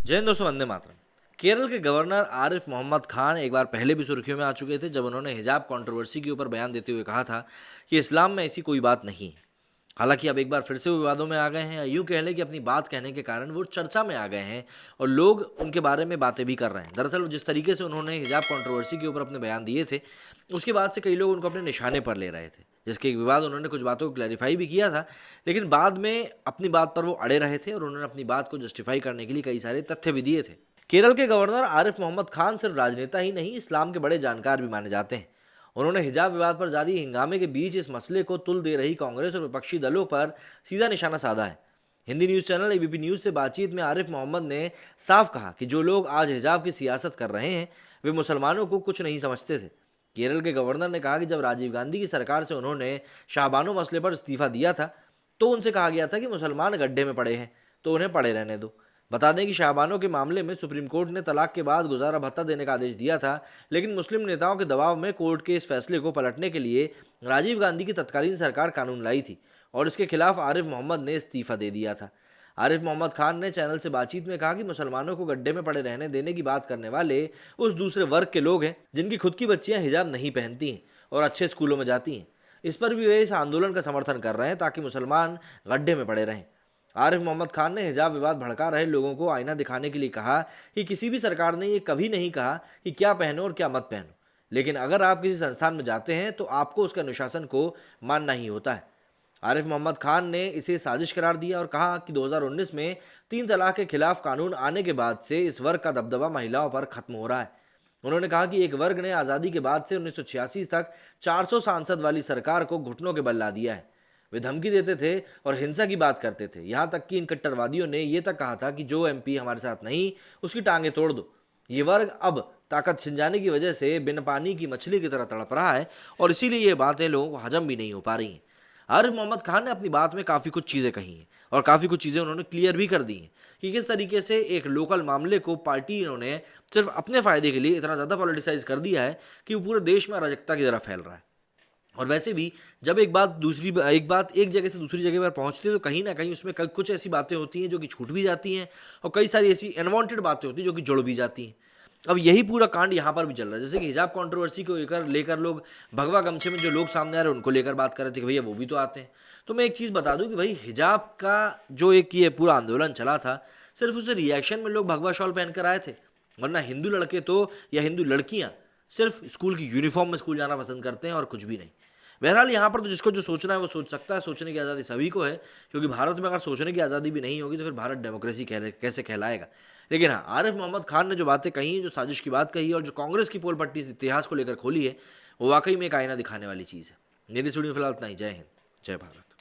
जय हिंद दोस्तों, वंदे मातरम। केरल के गवर्नर आरिफ मोहम्मद खान एक बार पहले भी सुर्खियों में आ चुके थे जब उन्होंने हिजाब कंट्रोवर्सी के ऊपर बयान देते हुए कहा था कि इस्लाम में ऐसी कोई बात नहीं है। हालांकि अब एक बार फिर से वो विवादों में आ गए हैं, या यूं कह लें कि अपनी बात कहने के कारण वो चर्चा में आ गए हैं और लोग उनके बारे में बातें भी कर रहे हैं। दरअसल जिस तरीके से उन्होंने हिजाब कंट्रोवर्सी के ऊपर अपने बयान दिए थे, उसके बाद से कई लोग उनको अपने निशाने पर ले रहे थे, जिसके विवाद उन्होंने कुछ बातों को क्लैरिफाई भी किया था, लेकिन बाद में अपनी बात पर वो अड़े रहे थे और उन्होंने अपनी बात को जस्टिफाई करने के लिए कई सारे तथ्य भी दिए थे। केरल के गवर्नर आरिफ मोहम्मद खान सिर्फ राजनेता ही नहीं, इस्लाम के बड़े जानकार भी माने जाते हैं। उन्होंने हिजाब विवाद पर जारी हंगामे के बीच इस मसले को तुल दे रही कांग्रेस और विपक्षी दलों पर सीधा निशाना साधा है। Hindi news channel ABP news से बातचीत में आरिफ मोहम्मद ने साफ कहा कि जो लोग आज हिजाब की सियासत कर रहे हैं वे मुसलमानों को कुछ नहीं समझते थे। केरल के गवर्नर ने कहा कि जब राजीव गांधी की सरकार से उन्होंने शाहबानो मसले पर इस्तीफा दिया था तो उनसे कहा गया था कि मुसलमान गड्ढे में पड़े हैं तो उन्हें पड़े रहने दो। बता दें कि शाहबानो के मामले में सुप्रीम कोर्ट ने तलाक के बाद गुजारा भत्ता देने का आदेश दिया था, लेकिन मुस्लिम नेताओं के दबाव में कोर्ट के इस फैसले को पलटने के लिए राजीव गांधी की तत्कालीन सरकार कानून लाई थी और इसके खिलाफ आरिफ मोहम्मद ने इस्तीफा दे दिया था। आरिफ मोहम्मद खान ने चैनल से बातचीत में कहा कि मुसलमानों को गड्ढे में पड़े रहने देने की बात करने वाले उस दूसरे वर्ग के लोग हैं जिनकी खुद की बच्चियां हिजाब नहीं पहनती हैं और अच्छे स्कूलों में जाती हैं। इस पर भी वे इस आंदोलन का समर्थन कर रहे हैं ताकि मुसलमान गड्ढे में पड़े रहें। आरिफ मोहम्मद खान ने हिजाब विवाद भड़का रहे लोगों को आईना दिखाने के लिए कहा कि किसी भी सरकार ने ये कभी नहीं कहा कि क्या पहनो और क्या मत पहनो, लेकिन अगर आप किसी संस्थान में जाते हैं तो आपको उसके अनुशासन को मानना ही होता है। आरिफ मोहम्मद खान ने इसे साजिश करार दिया और कहा कि 2019 में 3 तलाक के खिलाफ कानून आने के बाद से इस वर्ग का दबदबा महिलाओं पर खत्म हो रहा है। उन्होंने कहा कि एक वर्ग ने आज़ादी के बाद से 1986 तक 400 सांसद वाली सरकार को घुटनों के बल ला दिया है। वे धमकी देते थे और हिंसा की बात करते थे, यहाँ तक कि इन कट्टरवादियों ने ये तक कहा था कि जो एमपी हमारे साथ नहीं उसकी टांगे तोड़ दो। ये वर्ग अब ताकत छिन जाने की वजह से बिन पानी की मछली की तरह तड़प रहा है और इसीलिए ये बातें लोगों को हजम भी नहीं हो पा रही हैं। आरिफ मोहम्मद खान ने अपनी बात में काफ़ी कुछ चीज़ें कही हैं और काफ़ी कुछ चीज़ें उन्होंने क्लियर भी कर दी हैं कि किस तरीके से एक लोकल मामले को पार्टी इन्होंने सिर्फ अपने फ़ायदे के लिए इतना ज़्यादा पॉलिटिसाइज कर दिया है कि वो पूरे देश में अराजकता की तरह फैल रहा है। और वैसे भी जब एक बात एक जगह से दूसरी जगह पर पहुंचती है तो कहीं ना कहीं उसमें कुछ ऐसी बातें होती हैं जो कि छूट भी जाती हैं और कई सारी ऐसी अनवांटेड बातें होती हैं जो कि जुड़ भी जाती हैं। अब यही पूरा कांड यहाँ पर भी चल रहा है, जैसे कि हिजाब कंट्रोवर्सी को लेकर लोग भगवा गमछे में जो लोग सामने आ रहे हैं उनको लेकर बात कर रहे थे कि भैया वो भी तो आते हैं। तो मैं एक चीज़ बता दूं कि भाई हिजाब का जो एक ये पूरा आंदोलन चला था, सिर्फ उसे रिएक्शन में लोग भगवा शॉल पहन कर आए थे, वरना हिंदू लड़के तो या हिंदू लड़कियां सिर्फ स्कूल की यूनिफॉर्म में स्कूल जाना पसंद करते हैं और कुछ भी नहीं। बहरहाल यहाँ पर तो जिसको जो सोचना है वो सोच सकता है, सोचने की आज़ादी सभी को है, क्योंकि भारत में अगर सोचने की आज़ादी भी नहीं होगी तो फिर भारत डेमोक्रेसी कैसे कहलाएगा। लेकिन हाँ, आरिफ मोहम्मद खान ने जो बातें कही, जो साजिश की बात कही और जो कांग्रेस की पोल पट्टी इतिहास को लेकर खोली है, वो वाकई में एक आईना दिखाने वाली चीज़ है। मेरी स्टूडियो फिलहाल इतना ही। जय हिंद, जय भारत।